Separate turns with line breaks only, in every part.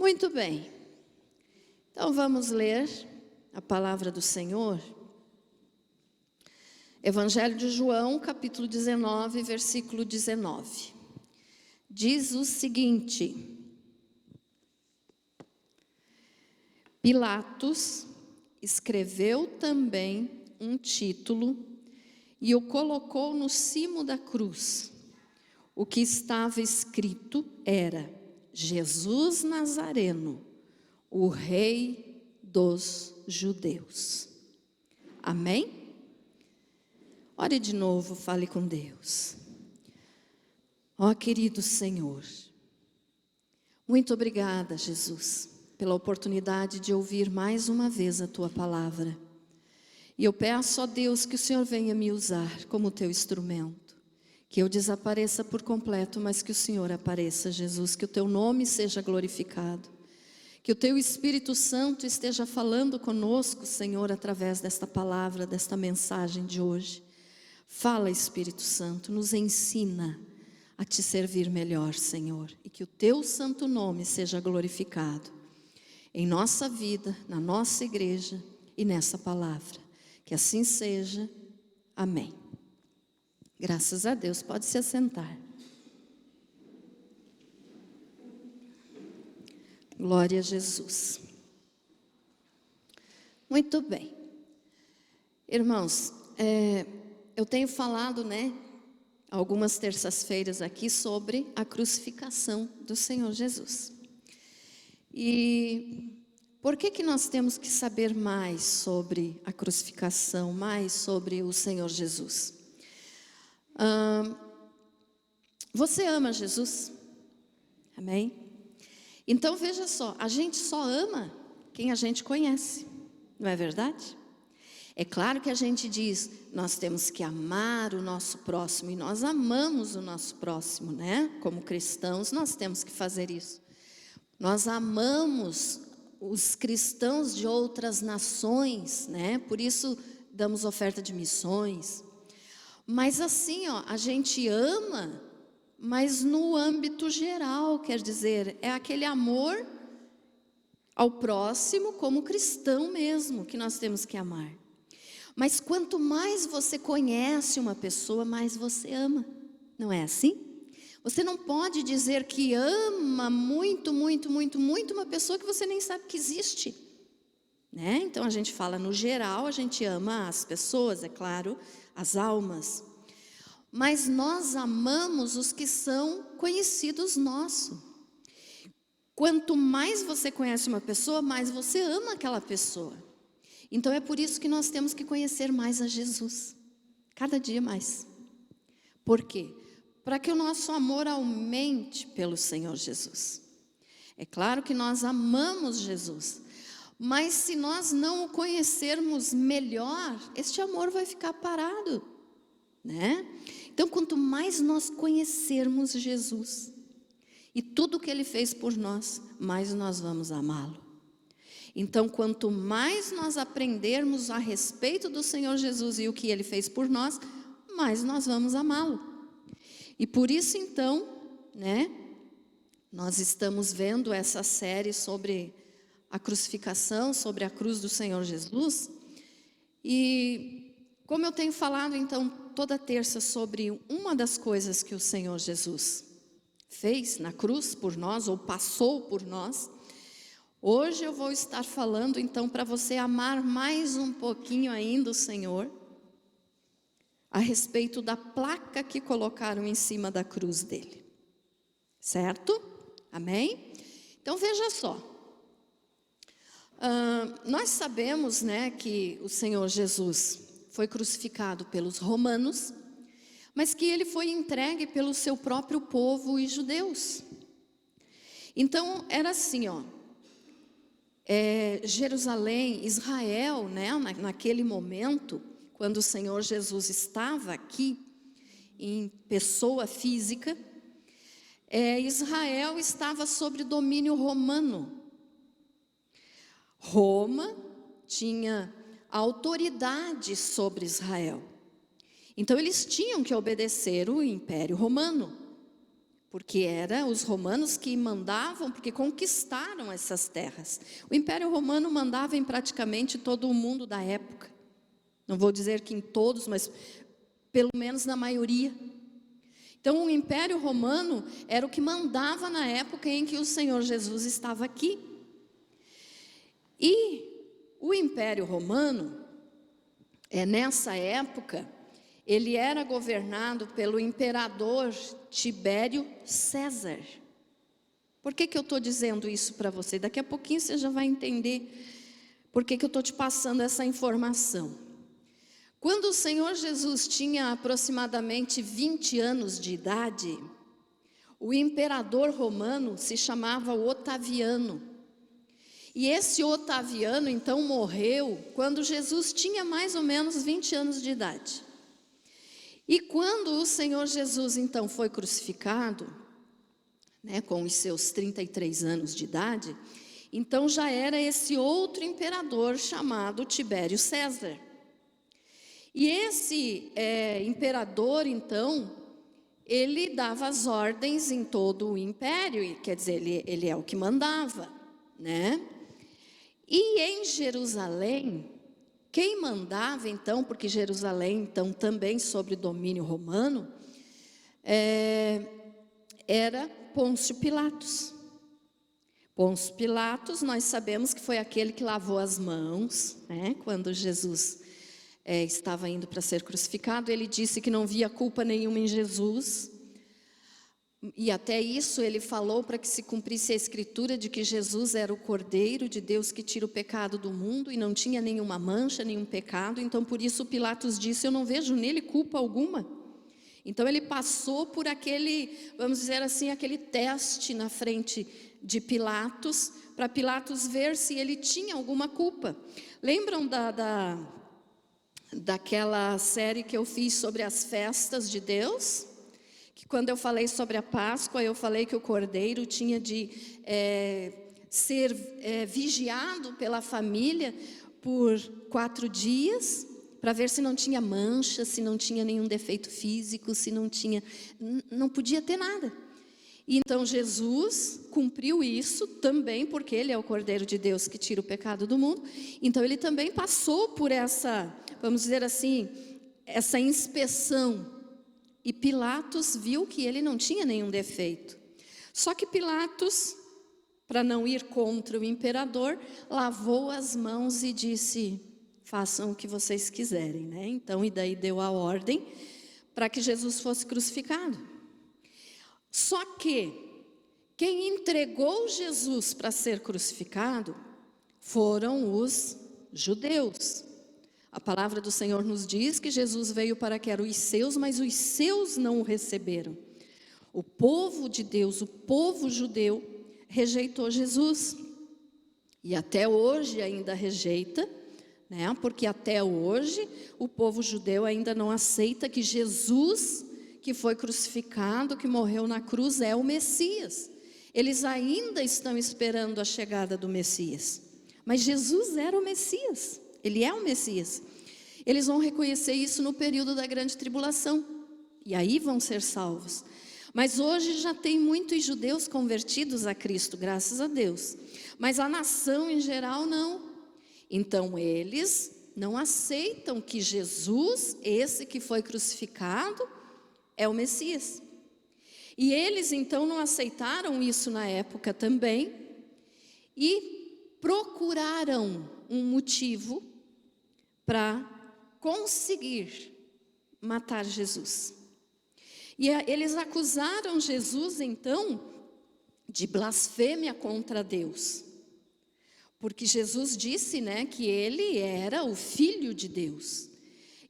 Muito bem, então vamos ler a palavra do Senhor. Evangelho de João, capítulo 19, versículo 19. Diz o seguinte: Pilatos escreveu também um título e o colocou no cimo da cruz. O que estava escrito era: Jesus Nazareno, o Rei dos Judeus. Amém? Ore de novo, fale com Deus. Ó querido Senhor, muito obrigada, Jesus, pela oportunidade de ouvir mais uma vez a Tua palavra. E eu peço a Deus que o Senhor venha me usar como Teu instrumento. Que eu desapareça por completo, mas que o Senhor apareça, Jesus. Que o Teu nome seja glorificado. Que o Teu Espírito Santo esteja falando conosco, Senhor, através desta palavra, desta mensagem de hoje. Fala, Espírito Santo, nos ensina a Te servir melhor, Senhor. E que o Teu santo nome seja glorificado em nossa vida, na nossa igreja e nessa palavra. Que assim seja. Amém. Graças a Deus, pode se assentar. Glória a Jesus. Muito bem. Irmãos, eu tenho falado, algumas terças-feiras aqui sobre a crucificação do Senhor Jesus. E por que nós temos que saber mais sobre a crucificação, mais sobre o Senhor Jesus? Você ama Jesus? Amém? Então veja só, a gente só ama quem a gente conhece, não é verdade? É claro que a gente diz, nós temos que amar o nosso próximo, e nós amamos o nosso próximo, Como cristãos nós temos que fazer isso. Nós amamos os cristãos de outras nações, Por isso damos oferta de missões. Mas assim, a gente ama, mas no âmbito geral, quer dizer, é aquele amor ao próximo como cristão mesmo, que nós temos que amar. Mas quanto mais você conhece uma pessoa, mais você ama, não é assim? Você não pode dizer que ama muito, muito, muito, muito uma pessoa que você nem sabe que existe, Então a gente fala no geral, a gente ama as pessoas, é claro, as almas. Mas nós amamos os que são conhecidos nossos. Quanto mais você conhece uma pessoa, mais você ama aquela pessoa. Então é por isso que nós temos que conhecer mais a Jesus, cada dia mais. Por quê? Para que o nosso amor aumente pelo Senhor Jesus. É claro que nós amamos Jesus, mas se nós não o conhecermos melhor, este amor vai ficar parado, Então quanto mais nós conhecermos Jesus e tudo o que Ele fez por nós, mais nós vamos amá-lo. Então quanto mais nós aprendermos a respeito do Senhor Jesus e o que Ele fez por nós, mais nós vamos amá-lo. E por isso então, nós estamos vendo essa série sobre a crucificação, sobre a cruz do Senhor Jesus. E como eu tenho falado então toda terça sobre uma das coisas que o Senhor Jesus fez na cruz por nós, ou passou por nós, hoje eu vou estar falando então para você amar mais um pouquinho ainda o Senhor, a respeito da placa que colocaram em cima da cruz dele. Certo? Amém? Então veja só. Nós sabemos, que o Senhor Jesus foi crucificado pelos romanos, mas que Ele foi entregue pelo seu próprio povo e judeus. Então era assim, Jerusalém, Israel, naquele momento, quando o Senhor Jesus estava aqui, em pessoa física, Israel estava sob domínio romano. Roma tinha autoridade sobre Israel. Então eles tinham que obedecer o Império Romano. porque era os romanos que mandavam, porque conquistaram essas terras. O Império Romano mandava em praticamente todo o mundo da época. Não vou dizer que em todos, mas pelo menos na maioria. Então o Império Romano era o que mandava na época em que o Senhor Jesus estava aqui. E o Império Romano, nessa época, ele era governado pelo imperador Tibério César. Por que eu estou dizendo isso para você? Daqui a pouquinho você já vai entender por que eu estou te passando essa informação. Quando o Senhor Jesus tinha aproximadamente 20 anos de idade, o imperador romano se chamava Otaviano. E esse Otaviano então morreu quando Jesus tinha mais ou menos 20 anos de idade. E quando o Senhor Jesus então foi crucificado, com os seus 33 anos de idade, então já era esse outro imperador chamado Tibério César. E esse imperador então, ele dava as ordens em todo o império, quer dizer, ele é o que mandava, né? E em Jerusalém, quem mandava então, porque Jerusalém então também sob domínio romano, era Pôncio Pilatos. Pôncio Pilatos, nós sabemos que foi aquele que lavou as mãos, quando Jesus estava indo para ser crucificado. Ele disse que não via culpa nenhuma em Jesus. E até isso ele falou para que se cumprisse a escritura de que Jesus era o Cordeiro de Deus que tira o pecado do mundo e não tinha nenhuma mancha, nenhum pecado. Então por isso Pilatos disse, eu não vejo nele culpa alguma. Então ele passou por aquele, vamos dizer assim, aquele teste na frente de Pilatos, para Pilatos ver se ele tinha alguma culpa. Lembram daquela série que eu fiz sobre as festas de Deus? Que quando eu falei sobre a Páscoa, eu falei que o Cordeiro tinha de ser vigiado pela família por 4 dias, para ver se não tinha mancha, se não tinha nenhum defeito físico, se não podia ter nada. E então Jesus cumpriu isso também, porque ele é o Cordeiro de Deus que tira o pecado do mundo. Então ele também passou por essa, vamos dizer assim, essa inspeção. E Pilatos viu que ele não tinha nenhum defeito. Só que Pilatos, para não ir contra o imperador, lavou as mãos e disse, façam o que vocês quiserem, Então, e daí deu a ordem para que Jesus fosse crucificado. Só que quem entregou Jesus para ser crucificado foram os judeus. A palavra do Senhor nos diz que Jesus veio para que eram os seus, mas os seus não o receberam. O povo de Deus, o povo judeu, rejeitou Jesus. E até hoje ainda rejeita, porque até hoje o povo judeu ainda não aceita que Jesus, que foi crucificado, que morreu na cruz, é o Messias. Eles ainda estão esperando a chegada do Messias. Mas Jesus era o Messias. Ele é o Messias. Eles vão reconhecer isso no período da grande tribulação. E aí vão ser salvos. Mas hoje já tem muitos judeus convertidos a Cristo, graças a Deus. Mas a nação em geral não. Então eles não aceitam que Jesus, esse que foi crucificado, é o Messias. E eles então não aceitaram isso na época também. E procuraram um motivo para conseguir matar Jesus. E eles acusaram Jesus então de blasfêmia contra Deus. Porque Jesus disse, que ele era o Filho de Deus.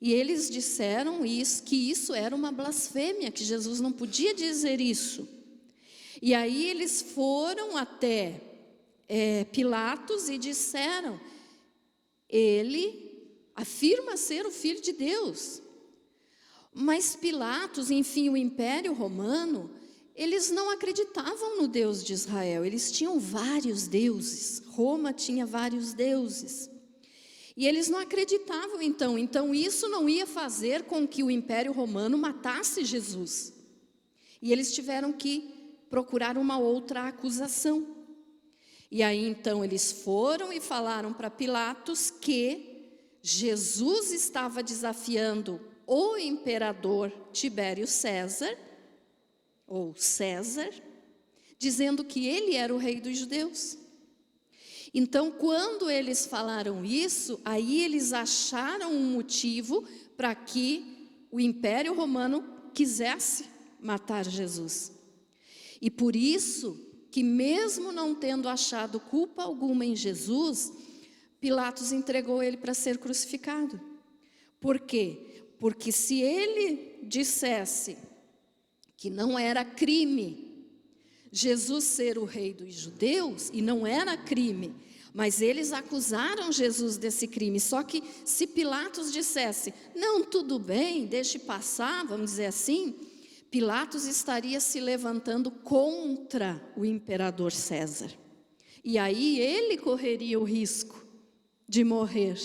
E eles disseram que isso era uma blasfêmia, que Jesus não podia dizer isso. E aí eles foram até Pilatos e disseram, ele afirma ser o Filho de Deus. Mas Pilatos, enfim, o Império Romano, eles não acreditavam no Deus de Israel. Eles tinham vários deuses. Roma tinha vários deuses. E eles não acreditavam então. Então isso não ia fazer com que o Império Romano matasse Jesus. E eles tiveram que procurar uma outra acusação. E aí então eles foram e falaram para Pilatos que Jesus estava desafiando o imperador Tibério César, ou César, dizendo que ele era o rei dos judeus. Então, quando eles falaram isso, aí eles acharam um motivo para que o Império Romano quisesse matar Jesus. E por isso que, mesmo não tendo achado culpa alguma em Jesus, Pilatos entregou ele para ser crucificado. Por quê? Porque se ele dissesse que não era crime Jesus ser o rei dos judeus, e não era crime, mas eles acusaram Jesus desse crime. Só que se Pilatos dissesse, não, tudo bem, deixe passar, vamos dizer assim, Pilatos estaria se levantando contra o imperador César. E aí ele correria o risco de morrer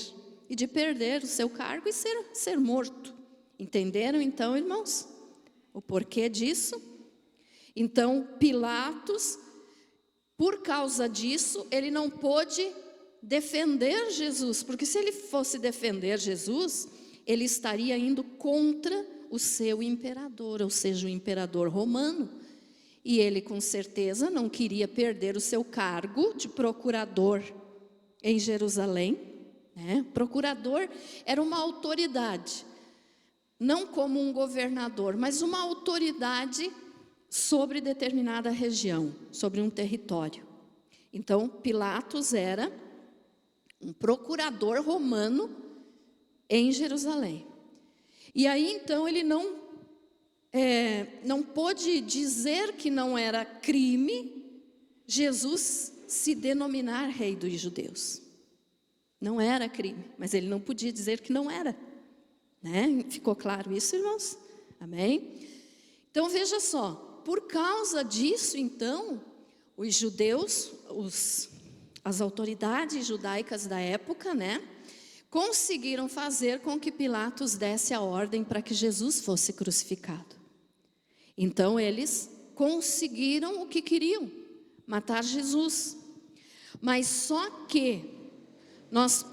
e de perder o seu cargo e ser morto. Entenderam então, irmãos, o porquê disso? Então, Pilatos, por causa disso, ele não pôde defender Jesus, porque se ele fosse defender Jesus, ele estaria indo contra o seu imperador, ou seja, o imperador romano. E ele, com certeza, não queria perder o seu cargo de procurador em Jerusalém, né? Procurador era uma autoridade, não como um governador, mas uma autoridade sobre determinada região, sobre um território. Então, Pilatos era um procurador romano em Jerusalém. E aí, então, ele não pôde dizer que não era crime Jesus se denominar rei dos judeus. Não era crime, mas ele não podia dizer que não era. Né? Ficou claro isso, irmãos? Amém? Então, veja só. Por causa disso, então, os judeus, as autoridades judaicas da época, né, conseguiram fazer com que Pilatos desse a ordem para que Jesus fosse crucificado. Então, eles conseguiram o que queriam, matar Jesus. Mas só que nós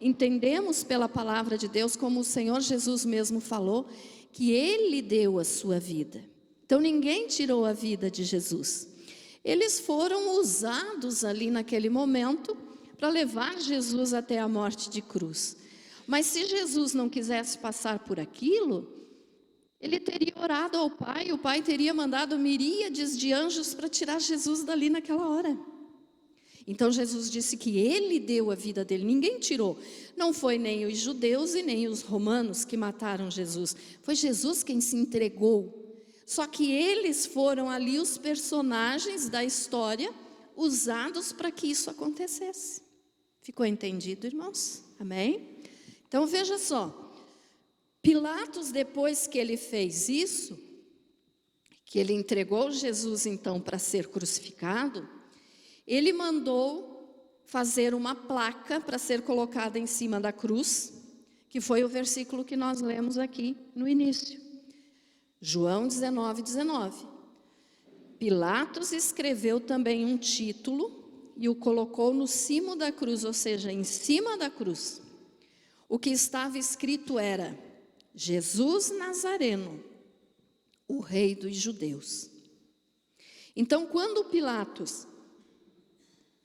entendemos pela palavra de Deus, como o Senhor Jesus mesmo falou, que Ele deu a sua vida. Então ninguém tirou a vida de Jesus. Eles foram usados ali naquele momento para levar Jesus até a morte de cruz. Mas se Jesus não quisesse passar por aquilo, ele teria orado ao Pai, o Pai teria mandado miríades de anjos para tirar Jesus dali naquela hora. Então Jesus disse que Ele deu a vida dele, ninguém tirou. Não foi nem os judeus e nem os romanos que mataram Jesus, foi Jesus quem se entregou. Só que eles foram ali os personagens da história usados para que isso acontecesse. Ficou entendido, irmãos? Amém? Então veja só, Pilatos, depois que ele fez isso, que ele entregou Jesus então para ser crucificado, ele mandou fazer uma placa para ser colocada em cima da cruz, que foi o versículo que nós lemos aqui no início. João 19:19. Pilatos escreveu também um título e o colocou no cimo da cruz, ou seja, em cima da cruz. O que estava escrito era: Jesus Nazareno, o rei dos judeus. Então, quando Pilatos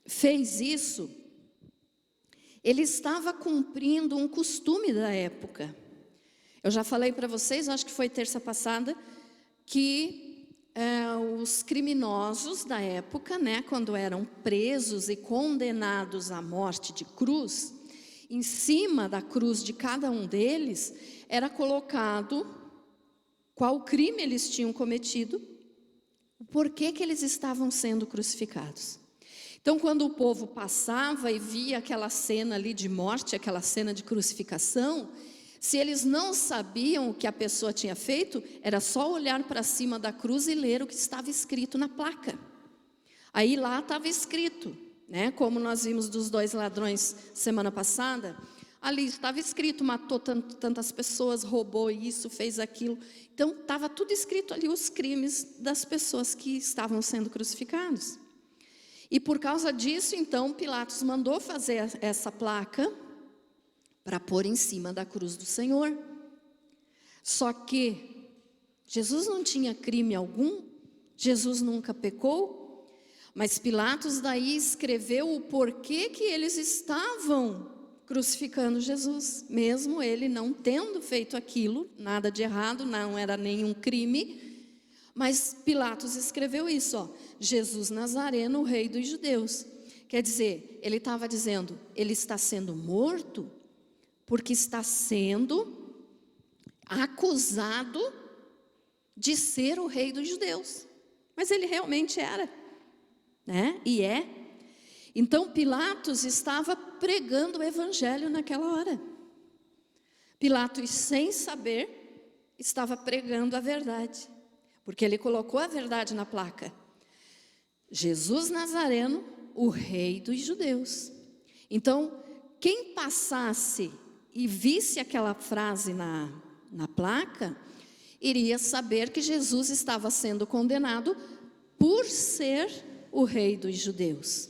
fez isso, ele estava cumprindo um costume da época. Eu já falei para vocês, acho que foi terça passada, que os criminosos da época, né, quando eram presos e condenados à morte de cruz, em cima da cruz de cada um deles, era colocado qual crime eles tinham cometido, o porquê que eles estavam sendo crucificados. Então, quando o povo passava e via aquela cena ali de morte, aquela cena de crucificação, se eles não sabiam o que a pessoa tinha feito, era só olhar para cima da cruz e ler o que estava escrito na placa. Aí lá estava escrito, né, como nós vimos dos 2 ladrões semana passada, Ali estava escrito, matou tantas pessoas, roubou isso, fez aquilo. Então estava tudo escrito ali, os crimes das pessoas que estavam sendo crucificados. E por causa disso, então, Pilatos mandou fazer essa placa para pôr em cima da cruz do Senhor. Só que Jesus não tinha crime algum, Jesus nunca pecou, mas Pilatos daí escreveu o porquê que eles estavam crucificando Jesus, mesmo ele não tendo feito aquilo, nada de errado, não era nenhum crime, mas Pilatos escreveu isso, ó, Jesus Nazareno, o rei dos judeus. Quer dizer, ele estava dizendo, ele está sendo morto porque está sendo acusado de ser o rei dos judeus. Mas ele realmente era, né? E é. Então Pilatos estava pregando o evangelho naquela hora. Pilatos, sem saber, estava pregando a verdade, porque ele colocou a verdade na placa. Jesus Nazareno, o rei dos judeus. Então, quem passasse e visse aquela frase na placa, iria saber que Jesus estava sendo condenado por ser o rei dos judeus.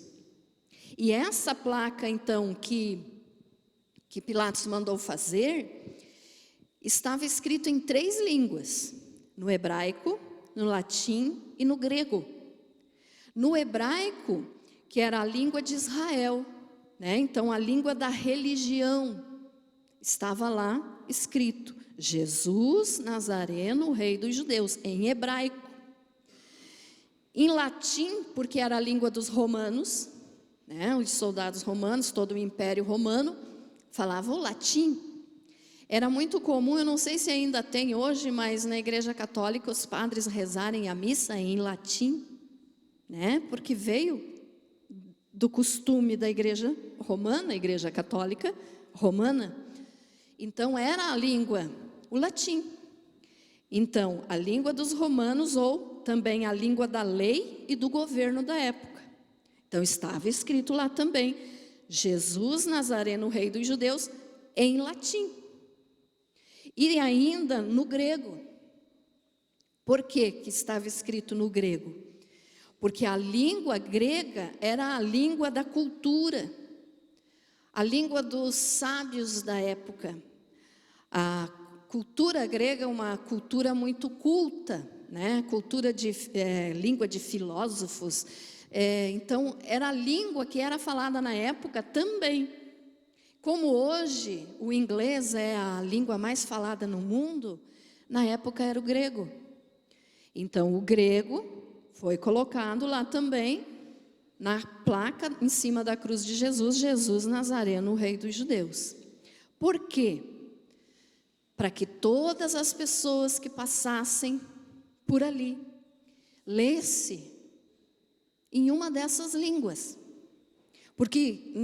E essa placa, então, que Pilatos mandou fazer, estava escrito em 3 línguas, no hebraico, no latim e no grego. No hebraico, que era a língua de Israel, né? Então a língua da religião, estava lá escrito, Jesus Nazareno, o rei dos judeus, em hebraico. Em latim, porque era a língua dos romanos, né? Os soldados romanos, todo o império romano, falavam latim. Era muito comum, eu não sei se ainda tem hoje, mas na igreja católica os padres rezarem a missa em latim, né? Porque veio do costume da igreja romana, a igreja católica romana. Então era a língua, o latim. Então, a língua dos romanos ou também a língua da lei e do governo da época. Então estava escrito lá também, Jesus Nazareno, rei dos judeus, em latim. E ainda no grego. Por que estava escrito no grego? Porque a língua grega era a língua da cultura, a língua dos sábios da época. A cultura grega é uma cultura muito culta, né? Cultura de língua de filósofos. Então, era a língua que era falada na época também. Como hoje o inglês é a língua mais falada no mundo, na época era o grego. Então, o grego foi colocado lá também, na placa em cima da cruz de Jesus, Jesus Nazareno, o rei dos judeus. Por quê? Para que todas as pessoas que passassem por ali, lesse em uma dessas línguas. Porque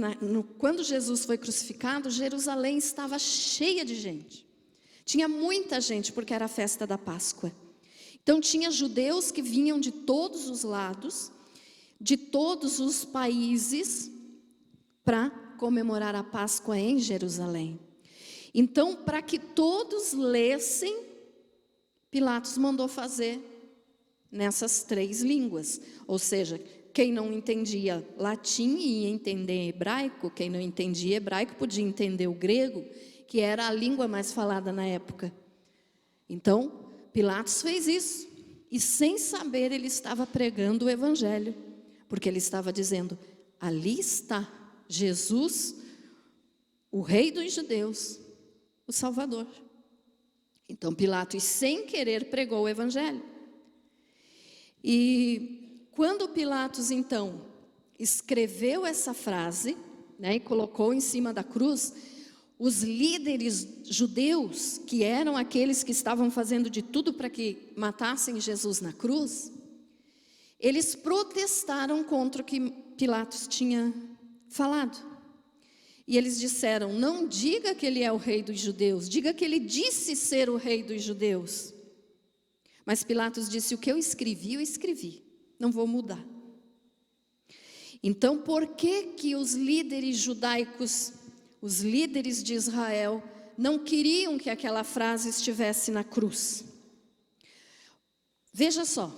quando Jesus foi crucificado, Jerusalém estava cheia de gente. Tinha muita gente, porque era a festa da Páscoa. Então tinha judeus que vinham de todos os lados, de todos os países, para comemorar a Páscoa em Jerusalém. Então, para que todos lessem, Pilatos mandou fazer nessas 3 línguas. Ou seja, quem não entendia latim ia entender hebraico, quem não entendia hebraico podia entender o grego, que era a língua mais falada na época. Então, Pilatos fez isso, e sem saber ele estava pregando o evangelho, porque ele estava dizendo, ali está Jesus, o rei dos judeus, o Salvador. Então Pilatos, sem querer, pregou o evangelho. E quando Pilatos, então, escreveu essa frase, né, e colocou em cima da cruz, os líderes judeus, que eram aqueles que estavam fazendo de tudo para que matassem Jesus na cruz, eles protestaram contra o que Pilatos tinha falado. E eles disseram, não diga que ele é o rei dos judeus, diga que ele disse ser o rei dos judeus. Mas Pilatos disse, o que eu escrevi, não vou mudar. Então, por que os líderes judaicos os líderes de Israel, não queriam que aquela frase estivesse na cruz. Veja só,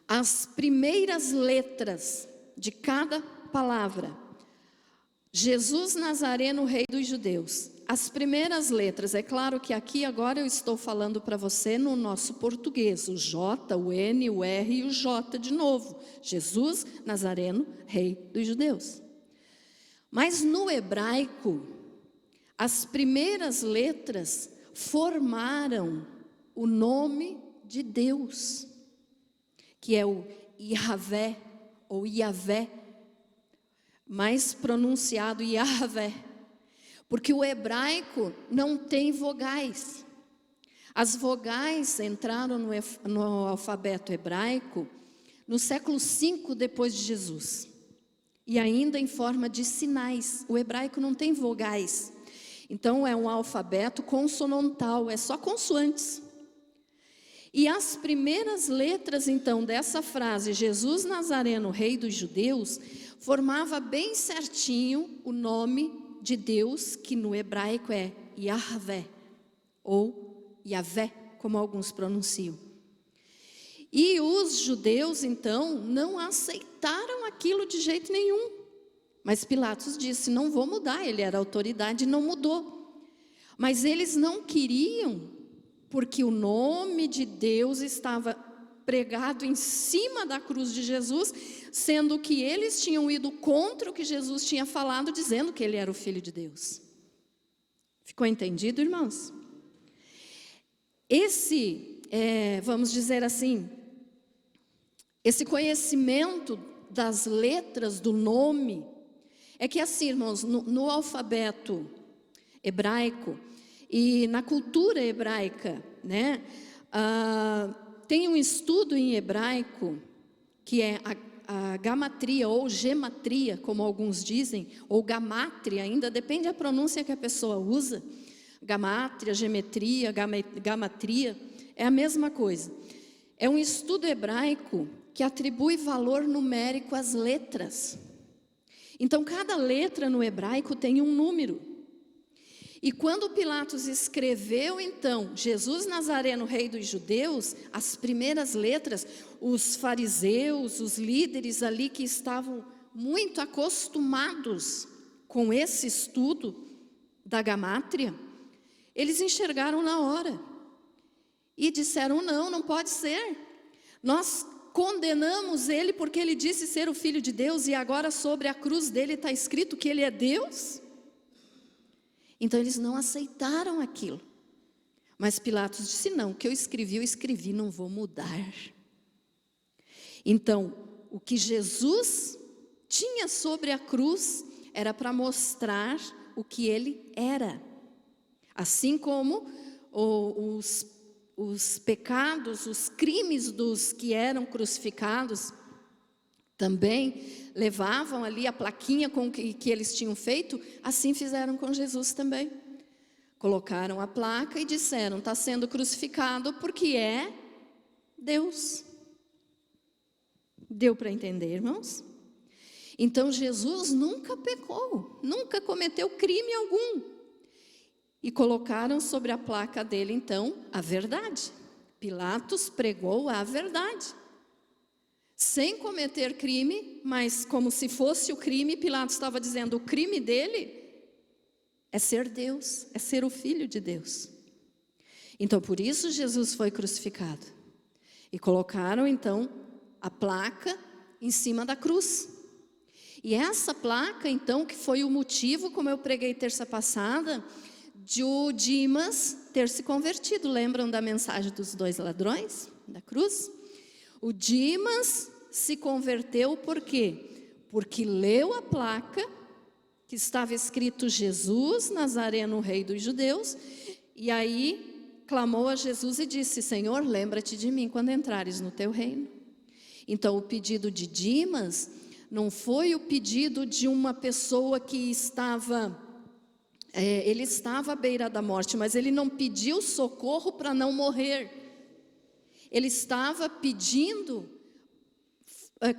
as primeiras letras de cada palavra, Jesus Nazareno, Rei dos Judeus, as primeiras letras, é claro que aqui agora eu estou falando para você no nosso português, o J, o N, o R e o J de novo, Jesus Nazareno, Rei dos Judeus. Mas no hebraico, as primeiras letras formaram o nome de Deus, que é o Yahvé, ou Yahvé, mais pronunciado Yahvé, porque o hebraico não tem vogais. As vogais entraram no alfabeto hebraico no século V depois de Jesus, e ainda em forma de sinais. O hebraico não tem vogais, então é um alfabeto consonantal, é só consoantes. E as primeiras letras, então, dessa frase, Jesus Nazareno, Rei dos Judeus, formava bem certinho o nome de Deus, que no hebraico é Yahvé, ou Yahvé, como alguns pronunciam. E os judeus, então, não aceitaram aquilo de jeito nenhum. Mas Pilatos disse, não vou mudar, ele era autoridade e não mudou. Mas eles não queriam, porque o nome de Deus estava pregado em cima da cruz de Jesus, sendo que eles tinham ido contra o que Jesus tinha falado, dizendo que ele era o Filho de Deus. Ficou entendido, irmãos? Vamos dizer assim, esse conhecimento das letras do nome, é que assim, irmãos, no alfabeto hebraico e na cultura hebraica, né, tem um estudo em hebraico, que é a gamatria ou gematria, como alguns dizem, ou gamátria, ainda depende da pronúncia que a pessoa usa. Gamátria, geometria, gamatria, é a mesma coisa. É um estudo hebraico que atribui valor numérico às letras. Então, cada letra no hebraico tem um número. E quando Pilatos escreveu, então, Jesus Nazareno, Rei dos Judeus, as primeiras letras, os fariseus, os líderes ali que estavam muito acostumados com esse estudo da gamátria, eles enxergaram na hora e disseram, não pode ser. Nós condenamos ele porque ele disse ser o Filho de Deus e agora sobre a cruz dele está escrito que ele é Deus? Então eles não aceitaram aquilo. Mas Pilatos disse, não, o que eu escrevi, não vou mudar. Então, o que Jesus tinha sobre a cruz era para mostrar o que ele era. Assim como os pecados, os crimes dos que eram crucificados, também levavam ali a plaquinha com que eles tinham feito, assim fizeram com Jesus também. Colocaram a placa e disseram, está sendo crucificado porque é Deus. Deu para entender, irmãos? Então Jesus nunca pecou, nunca cometeu crime algum. E colocaram sobre a placa dele, então, a verdade. Pilatos pregou a verdade. Sem cometer crime, mas como se fosse o crime, Pilatos estava dizendo, o crime dele é ser Deus, é ser o Filho de Deus. Então, por isso Jesus foi crucificado. E colocaram, então, a placa em cima da cruz. E essa placa, então, que foi o motivo, como eu preguei terça passada, de o Dimas ter se convertido. Lembram da mensagem dos 2 ladrões da cruz? O Dimas se converteu por quê? Porque leu a placa que estava escrito Jesus Nazareno, Rei dos Judeus, e aí clamou a Jesus e disse, Senhor, lembra-te de mim quando entrares no teu reino. Então o pedido de Dimas não foi o pedido de uma pessoa que ele estava à beira da morte, mas ele não pediu socorro para não morrer. Ele estava pedindo,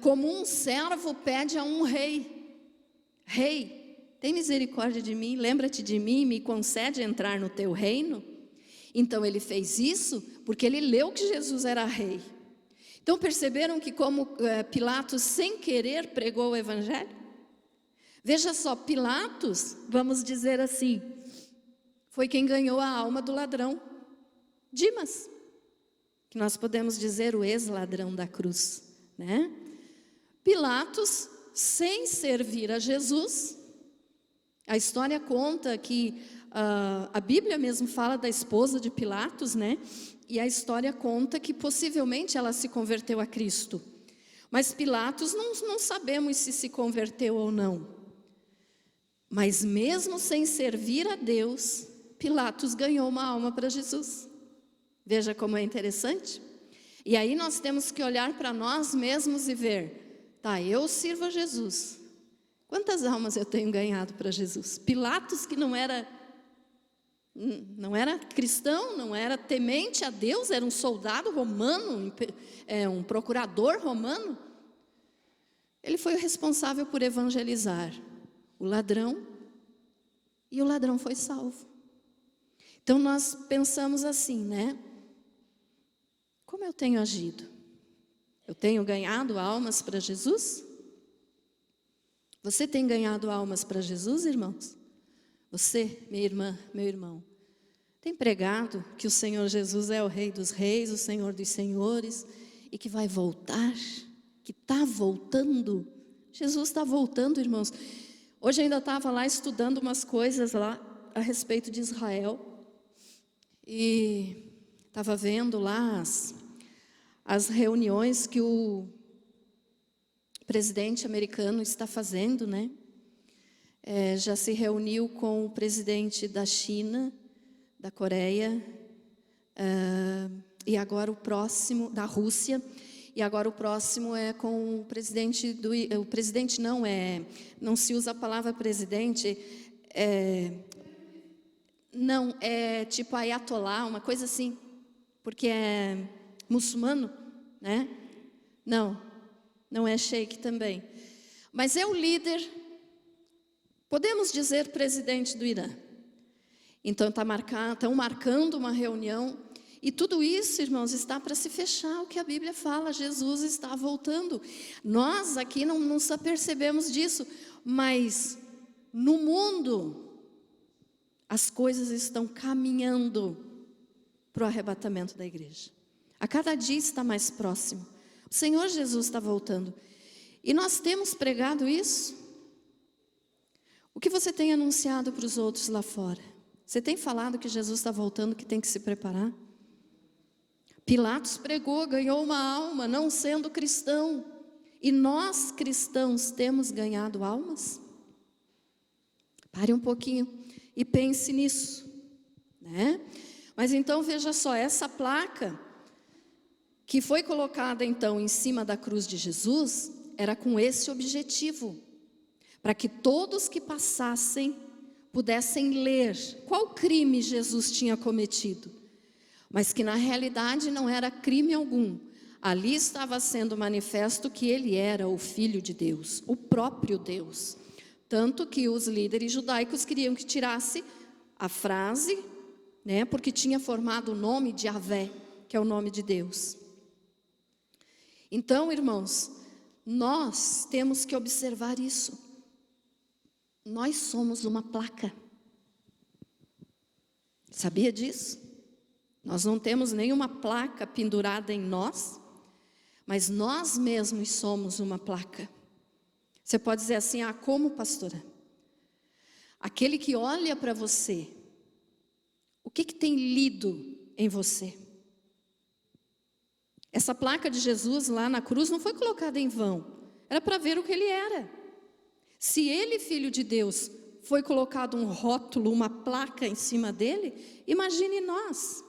como um servo pede a um rei. Rei, tem misericórdia de mim, lembra-te de mim e me concede entrar no teu reino. Então ele fez isso porque ele leu que Jesus era rei. Então perceberam que como Pilatos sem querer pregou o evangelho? Veja só, Pilatos, vamos dizer assim, foi quem ganhou a alma do ladrão, Dimas, que nós podemos dizer o ex-ladrão da cruz, né? Pilatos, sem servir a Jesus, a história conta que a Bíblia mesmo fala da esposa de Pilatos, né? E a história conta que possivelmente ela se converteu a Cristo. Mas Pilatos não sabemos se converteu ou não. Mas mesmo sem servir a Deus, Pilatos ganhou uma alma para Jesus. Veja como é interessante. E aí nós temos que olhar para nós mesmos e ver, tá, eu sirvo a Jesus. Quantas almas eu tenho ganhado para Jesus? Pilatos, que não era cristão, não era temente a Deus, era um soldado romano, um procurador romano. Ele foi o responsável por evangelizar o ladrão, e o ladrão foi salvo. Então nós pensamos assim, né? Como eu tenho agido? Eu tenho ganhado almas para Jesus? Você tem ganhado almas para Jesus, irmãos? Você, minha irmã, meu irmão, tem pregado que o Senhor Jesus é o Rei dos Reis, o Senhor dos Senhores, e que vai voltar, que está voltando? Jesus está voltando, irmãos. Hoje eu ainda estava lá estudando umas coisas lá a respeito de Israel, e estava vendo lá as reuniões que o presidente americano está fazendo, né? Já se reuniu com o presidente da China, da Coreia, e agora o próximo, da Rússia, e agora o próximo é com o presidente o presidente não se usa a palavra presidente, não, é tipo ayatollah, uma coisa assim, porque é muçulmano, né? Não é sheik também, mas é o líder, podemos dizer presidente do Irã. Então estão marcando uma reunião, e tudo isso, irmãos, está para se fechar o que a Bíblia fala, Jesus está voltando. Nós aqui não só percebemos disso, mas no mundo as coisas estão caminhando para o arrebatamento da igreja. A cada dia está mais próximo. O Senhor Jesus está voltando. E nós temos pregado isso. O que você tem anunciado para os outros lá fora? Você tem falado que Jesus está voltando, que tem que se preparar? Pilatos pregou, ganhou uma alma, não sendo cristão. E nós, cristãos, temos ganhado almas? Pare um pouquinho e pense nisso, né? Mas então veja só, essa placa que foi colocada então em cima da cruz de Jesus, era com esse objetivo, para que todos que passassem pudessem ler qual crime Jesus tinha cometido, mas que na realidade não era crime algum. Ali estava sendo manifesto que ele era o Filho de Deus, o próprio Deus. Tanto que os líderes judaicos queriam que tirasse a frase, né, porque tinha formado o nome de Yahvé, que é o nome de Deus. Então, irmãos, nós temos que observar isso. Nós somos uma placa. Sabia disso? Nós não temos nenhuma placa pendurada em nós, mas nós mesmos somos uma placa. Você pode dizer assim, como, pastora? Aquele que olha para você, o que tem lido em você? Essa placa de Jesus lá na cruz não foi colocada em vão, era para ver o que ele era. Se ele, Filho de Deus, foi colocado um rótulo, uma placa em cima dele, imagine nós.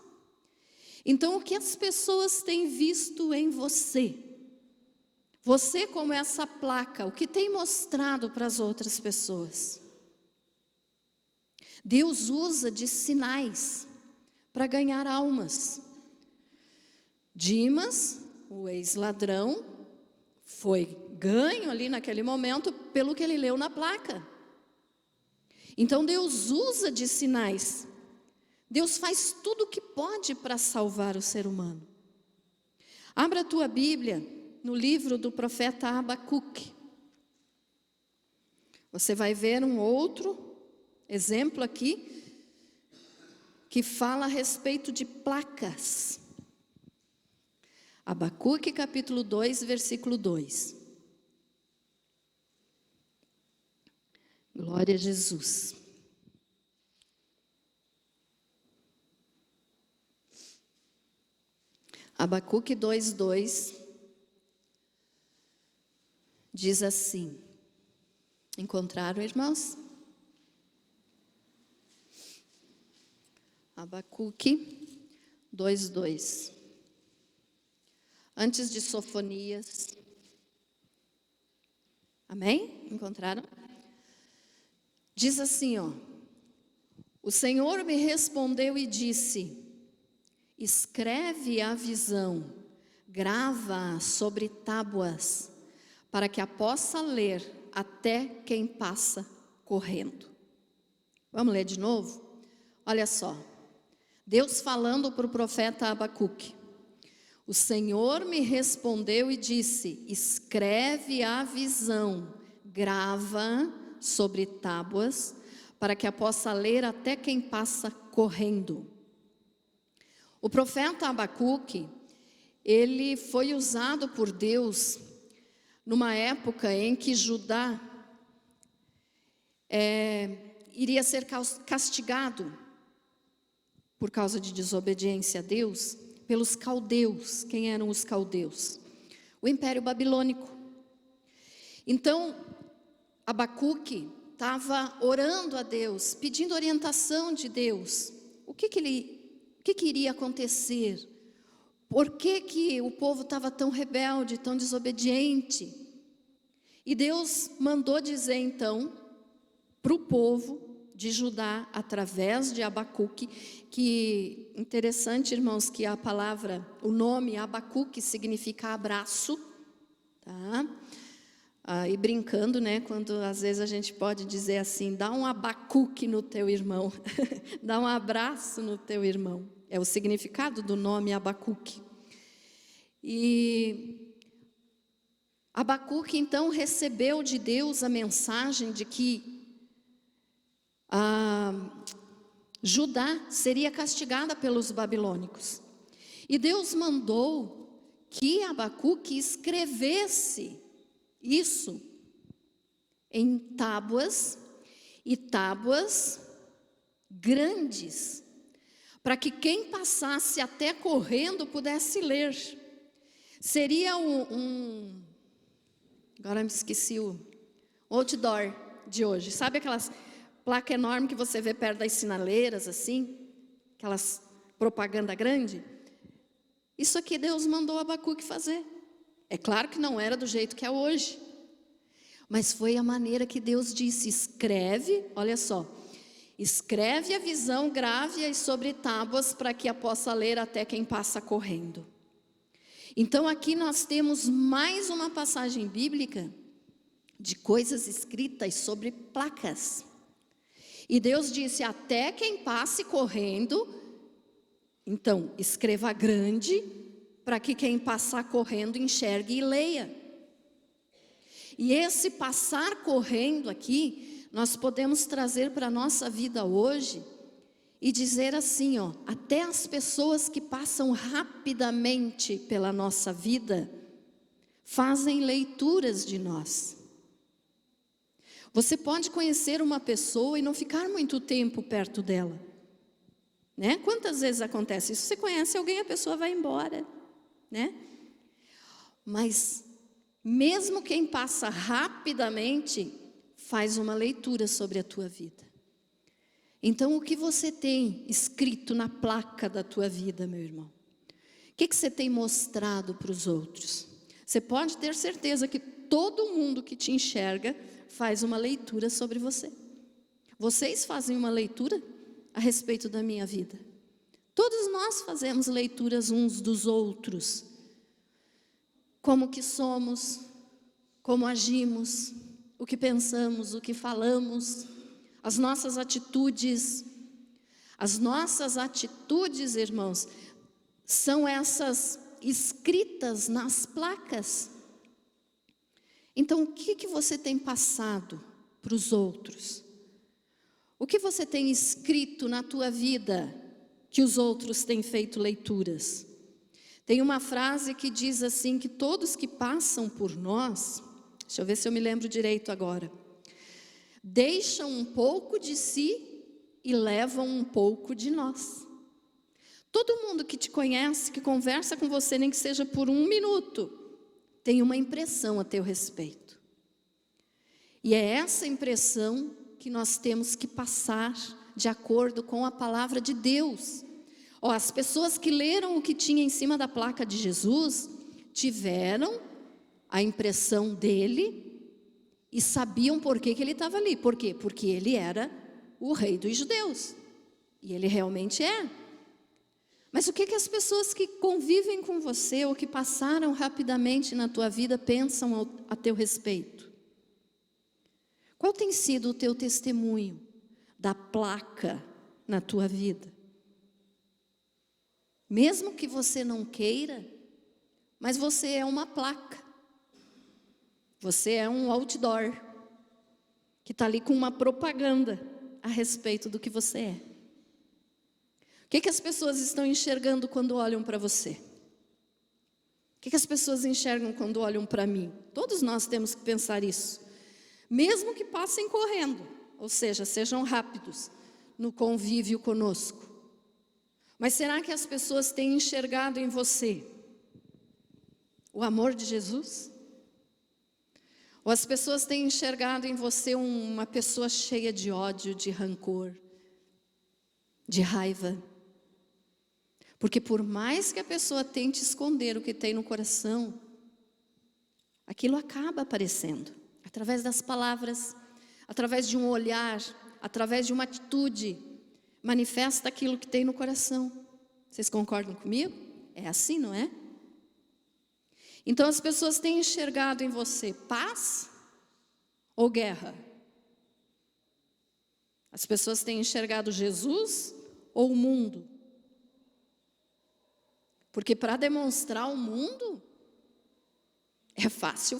Então, o que as pessoas têm visto em você? Você como essa placa, o que tem mostrado para as outras pessoas? Deus usa de sinais para ganhar almas. Dimas, o ex-ladrão, foi ganho ali naquele momento pelo que ele leu na placa. Então Deus usa de sinais. Deus faz tudo o que pode para salvar o ser humano. Abra a tua Bíblia no livro do profeta Abacuque. Você vai ver um outro exemplo aqui, que fala a respeito de placas. Abacuque capítulo 2, versículo 2. Glória a Jesus. Abacuque 2:2 diz assim. Encontraram, irmãos? Abacuque 2:2. Antes de Sofonias. Amém? Encontraram? Diz assim, ó. O Senhor me respondeu e disse: escreve a visão, grava sobre tábuas, para que a possa ler até quem passa correndo. Vamos ler de novo? Olha só. Deus falando para o profeta Abacuque. O Senhor me respondeu e disse: escreve a visão, grava sobre tábuas, para que a possa ler até quem passa correndo. O profeta Abacuque, ele foi usado por Deus numa época em que Judá iria ser castigado por causa de desobediência a Deus, pelos caldeus. Quem eram os caldeus? O Império Babilônico. Então, Abacuque estava orando a Deus, pedindo orientação de Deus. O que iria acontecer? Por que o povo estava tão rebelde, tão desobediente? E Deus mandou dizer então para o povo de Judá, através de Abacuque, que interessante, irmãos, que a palavra, o nome Abacuque significa abraço, tá? E brincando, né, quando às vezes a gente pode dizer assim, dá um abacuque no teu irmão, dá um abraço no teu irmão, é o significado do nome Abacuque. E Abacuque então recebeu de Deus a mensagem de que Judá seria castigada pelos babilônicos. E Deus mandou que Abacuque escrevesse isso em tábuas, e tábuas grandes, para que quem passasse até correndo pudesse ler. Seria agora me esqueci o outdoor de hoje. Sabe aquelas placas enormes que você vê perto das sinaleiras, assim? Aquelas propaganda grande? Isso aqui Deus mandou Abacuque fazer. É claro que não era do jeito que é hoje, mas foi a maneira que Deus disse: escreve, olha só, escreve a visão, grave-a sobre tábuas, para que a possa ler até quem passa correndo. Então aqui nós temos mais uma passagem bíblica de coisas escritas sobre placas. E Deus disse: até quem passe correndo, então escreva grande, para que quem passar correndo enxergue e leia. E esse passar correndo aqui, nós podemos trazer para a nossa vida hoje e dizer assim, ó, até as pessoas que passam rapidamente pela nossa vida fazem leituras de nós. Você pode conhecer uma pessoa e não ficar muito tempo perto dela, né? Quantas vezes acontece isso? Você conhece alguém, a pessoa vai embora, né? Mas mesmo quem passa rapidamente faz uma leitura sobre a tua vida. Então o que você tem escrito na placa da tua vida, meu irmão? O que você tem mostrado para os outros? Você pode ter certeza que todo mundo que te enxerga faz uma leitura sobre você. Vocês fazem uma leitura a respeito da minha vida. Todos nós fazemos leituras uns dos outros. Como que somos, como agimos, o que pensamos, o que falamos, as nossas atitudes. As nossas atitudes, irmãos, são essas escritas nas placas. Então, o que você tem passado para os outros? O que você tem escrito na tua vida que os outros têm feito leituras? Tem uma frase que diz assim, que todos que passam por nós, deixa eu ver se eu me lembro direito agora, deixam um pouco de si e levam um pouco de nós. Todo mundo que te conhece, que conversa com você, nem que seja por 1 minuto, tem uma impressão a teu respeito. E é essa impressão que nós temos que passar de acordo com a palavra de Deus. As pessoas que leram o que tinha em cima da placa de Jesus, tiveram a impressão dele e sabiam por que ele estava ali. Por quê? Porque ele era o rei dos judeus. E ele realmente é. Mas o que as pessoas que convivem com você ou que passaram rapidamente na tua vida pensam a teu respeito? Qual tem sido o teu testemunho da placa na tua vida? Mesmo que você não queira, mas você é uma placa. Você é um outdoor que está ali com uma propaganda a respeito do que você é. O que as pessoas estão enxergando quando olham para você? O que as pessoas enxergam quando olham para mim? Todos nós temos que pensar isso. Mesmo que passem correndo, ou seja, sejam rápidos no convívio conosco. Mas será que as pessoas têm enxergado em você o amor de Jesus? Ou as pessoas têm enxergado em você uma pessoa cheia de ódio, de rancor, de raiva? Porque por mais que a pessoa tente esconder o que tem no coração, aquilo acaba aparecendo. Através das palavras, através de um olhar, através de uma atitude, manifesta aquilo que tem no coração. Vocês concordam comigo? É assim, não é? Então as pessoas têm enxergado em você paz ou guerra? As pessoas têm enxergado Jesus ou o mundo? Porque para demonstrar o mundo é fácil,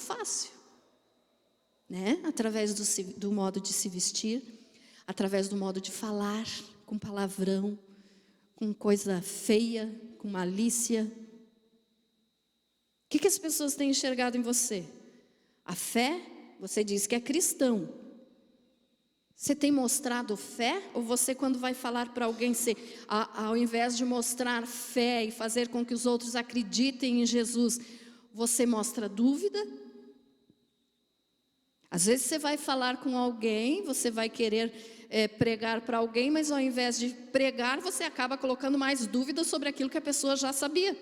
né? Através do modo de se vestir, através do modo de falar, com palavrão, com coisa feia, com malícia. O que as pessoas têm enxergado em você? A fé, você diz que é cristão. Você tem mostrado fé? Ou você, quando vai falar para alguém, ao invés de mostrar fé e fazer com que os outros acreditem em Jesus, você mostra dúvida? Às vezes você vai falar com alguém, você vai querer pregar para alguém, mas ao invés de pregar, você acaba colocando mais dúvidas sobre aquilo que a pessoa já sabia.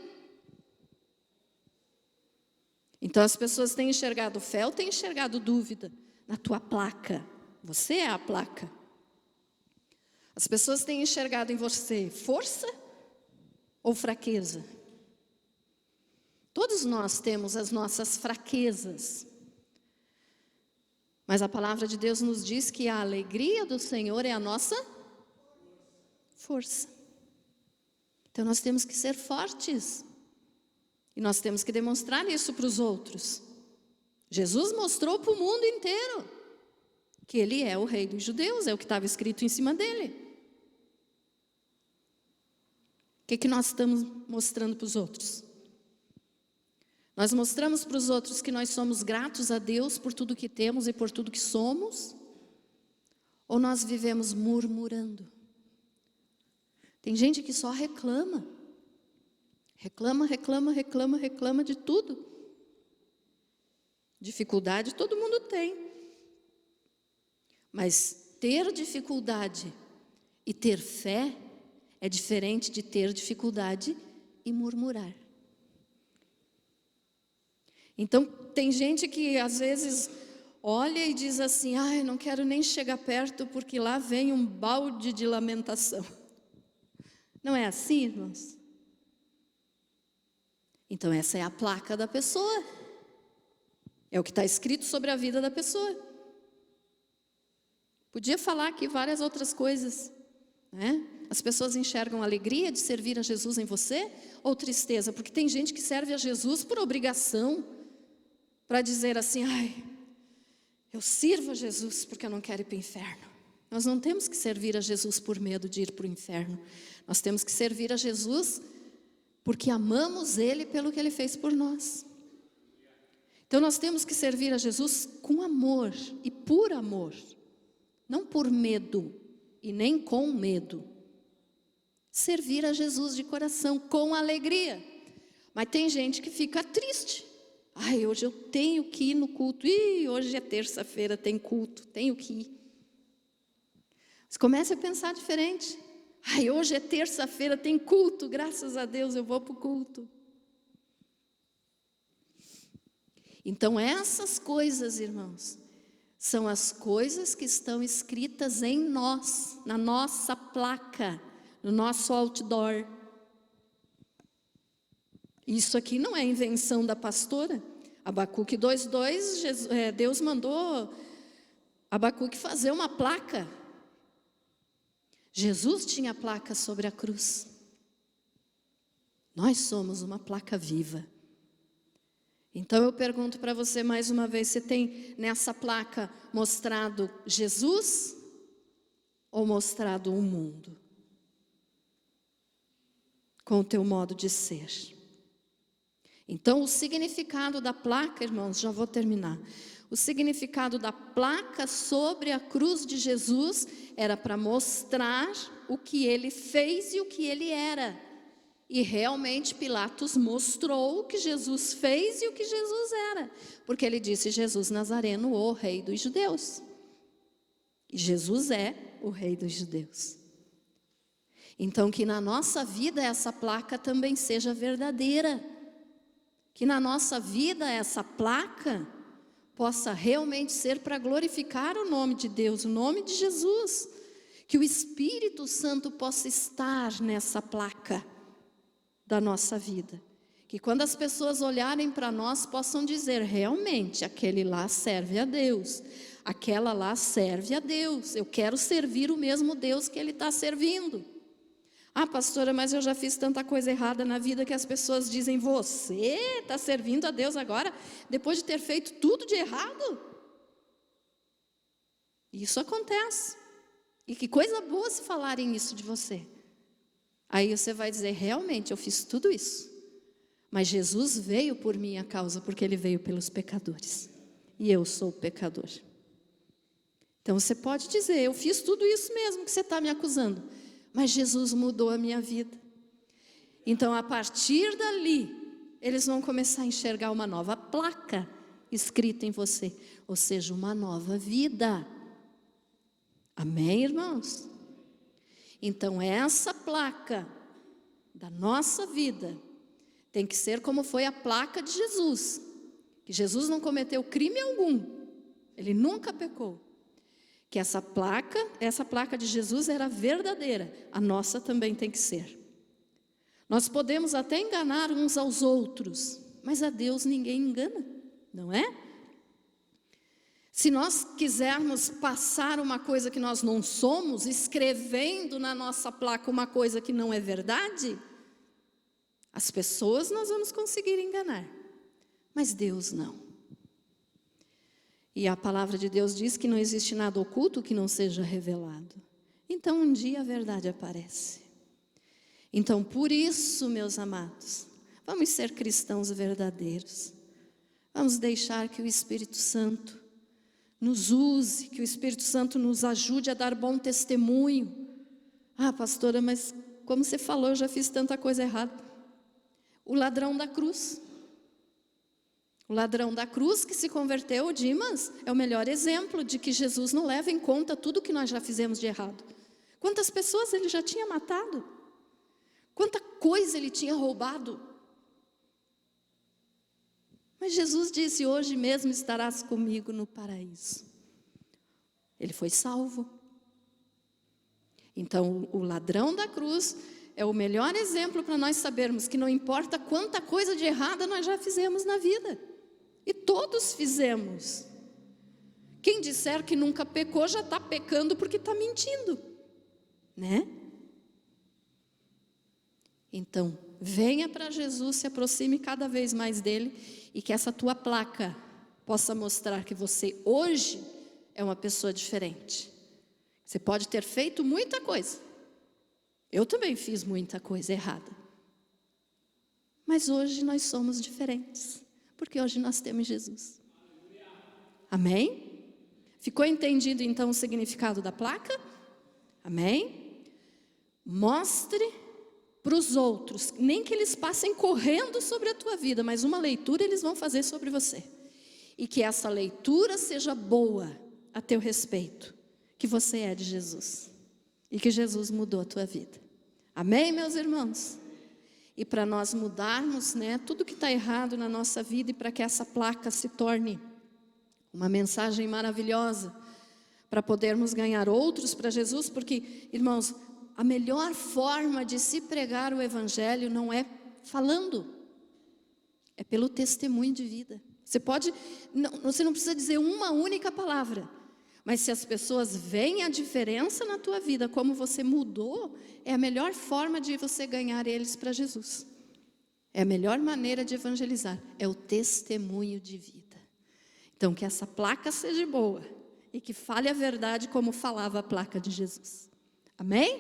Então as pessoas têm enxergado fé ou têm enxergado dúvida na tua placa? Você é a placa. As pessoas têm enxergado em você força ou fraqueza? Todos nós temos as nossas fraquezas. Mas a palavra de Deus nos diz que a alegria do Senhor é a nossa força. Então nós temos que ser fortes. E nós temos que demonstrar isso para os outros. Jesus mostrou para o mundo inteiro que Ele é o rei dos judeus, é o que estava escrito em cima dele. O que nós estamos mostrando para os outros? Nós mostramos para os outros que nós somos gratos a Deus por tudo que temos e por tudo que somos? Ou nós vivemos murmurando? Tem gente que só reclama. Reclama de tudo. Dificuldade todo mundo tem. Mas ter dificuldade e ter fé é diferente de ter dificuldade e murmurar. Então, tem gente que às vezes olha e diz assim, ai, não quero nem chegar perto porque lá vem um balde de lamentação. Não é assim, irmãos? Então essa é a placa da pessoa. É o que está escrito sobre a vida da pessoa. Podia falar aqui várias outras coisas, né? As pessoas enxergam alegria de servir a Jesus em você ou tristeza? Porque tem gente que serve a Jesus por obrigação, para dizer assim, ai, eu sirvo a Jesus porque eu não quero ir para o inferno. Nós não temos que servir a Jesus por medo de ir para o inferno. Nós temos que servir a Jesus porque amamos Ele pelo que Ele fez por nós. Então nós temos que servir a Jesus com amor e por amor. Não por medo e nem com medo. Servir a Jesus de coração, com alegria. Mas tem gente que fica triste. Ai, hoje eu tenho que ir no culto. Ih, hoje é terça-feira, tem culto, tenho que ir. Você começa a pensar diferente. Ai, hoje é terça-feira, tem culto, graças a Deus eu vou para o culto. Então essas coisas, irmãos, são as coisas que estão escritas em nós, na nossa placa, no nosso outdoor. Isso aqui não é invenção da pastora. Abacuque 2:2, Deus mandou Abacuque fazer uma placa. Jesus tinha placa sobre a cruz. Nós somos uma placa viva. Então eu pergunto para você mais uma vez, você tem nessa placa mostrado Jesus ou mostrado o mundo? Com o teu modo de ser. Então o significado da placa, irmãos, já vou terminar. O significado da placa sobre a cruz de Jesus era para mostrar o que ele fez e o que ele era. E realmente Pilatos mostrou o que Jesus fez e o que Jesus era. Porque ele disse, Jesus Nazareno, o rei dos judeus. E Jesus é o rei dos judeus. Então que na nossa vida essa placa também seja verdadeira. Que na nossa vida essa placa possa realmente ser para glorificar o nome de Deus, o nome de Jesus. Que o Espírito Santo possa estar nessa placa da nossa vida. Que quando as pessoas olharem para nós, possam dizer, realmente, aquele lá serve a Deus. Aquela lá serve a Deus. Eu quero servir o mesmo Deus que ele está servindo. Ah, pastora, mas eu já fiz tanta coisa errada na vida que as pessoas dizem, você está servindo a Deus agora, depois de ter feito tudo de errado? Isso acontece. E que coisa boa se falarem isso de você. Aí você vai dizer, realmente eu fiz tudo isso. Mas Jesus veio por minha causa, porque ele veio pelos pecadores. E eu sou pecador. Então você pode dizer, eu fiz tudo isso mesmo que você está me acusando. Mas Jesus mudou a minha vida. Então a partir dali, eles vão começar a enxergar uma nova placa escrita em você. Ou seja, uma nova vida. Amém, irmãos? Então essa placa da nossa vida tem que ser como foi a placa de Jesus. Que Jesus não cometeu crime algum. Ele nunca pecou. Que essa placa de Jesus era verdadeira. A nossa também tem que ser. Nós podemos até enganar uns aos outros, mas a Deus ninguém engana, não é? Se nós quisermos passar uma coisa que nós não somos, escrevendo na nossa placa uma coisa que não é verdade, as pessoas nós vamos conseguir enganar, mas Deus não. E a palavra de Deus diz que não existe nada oculto que não seja revelado. Então um dia a verdade aparece. Então por isso, meus amados, vamos ser cristãos verdadeiros. Vamos deixar que o Espírito Santo nos use, que o Espírito Santo nos ajude a dar bom testemunho. Ah, pastora, mas como você falou, eu já fiz tanta coisa errada. O ladrão da cruz. O ladrão da cruz que se converteu, o Dimas, é o melhor exemplo de que Jesus não leva em conta tudo que nós já fizemos de errado. Quantas pessoas ele já tinha matado? Quanta coisa ele tinha roubado? Mas Jesus disse, hoje mesmo estarás comigo no paraíso. Ele foi salvo. Então, o ladrão da cruz é o melhor exemplo para nós sabermos que não importa quanta coisa de errada nós já fizemos na vida. E todos fizemos. Quem disser que nunca pecou já está pecando porque está mentindo, né? Então, venha para Jesus, se aproxime cada vez mais dele e que essa tua placa possa mostrar que você hoje é uma pessoa diferente. Você pode ter feito muita coisa. Eu também fiz muita coisa errada. Mas hoje nós somos diferentes, porque hoje nós temos Jesus. Amém? Ficou entendido então o significado da placa? Amém? Mostre para os outros, nem que eles passem correndo sobre a tua vida, mas uma leitura eles vão fazer sobre você. E que essa leitura seja boa a teu respeito, que você é de Jesus e que Jesus mudou a tua vida. Amém, meus irmãos? E para nós mudarmos, né, tudo que está errado na nossa vida e para que essa placa se torne uma mensagem maravilhosa, para podermos ganhar outros para Jesus, porque, irmãos, a melhor forma de se pregar o Evangelho não é falando, é pelo testemunho de vida. Você não precisa dizer uma única palavra, mas se as pessoas veem a diferença na tua vida, como você mudou, é a melhor forma de você ganhar eles para Jesus. É a melhor maneira de evangelizar, é o testemunho de vida. Então, que essa placa seja boa e que fale a verdade como falava a placa de Jesus. Amém?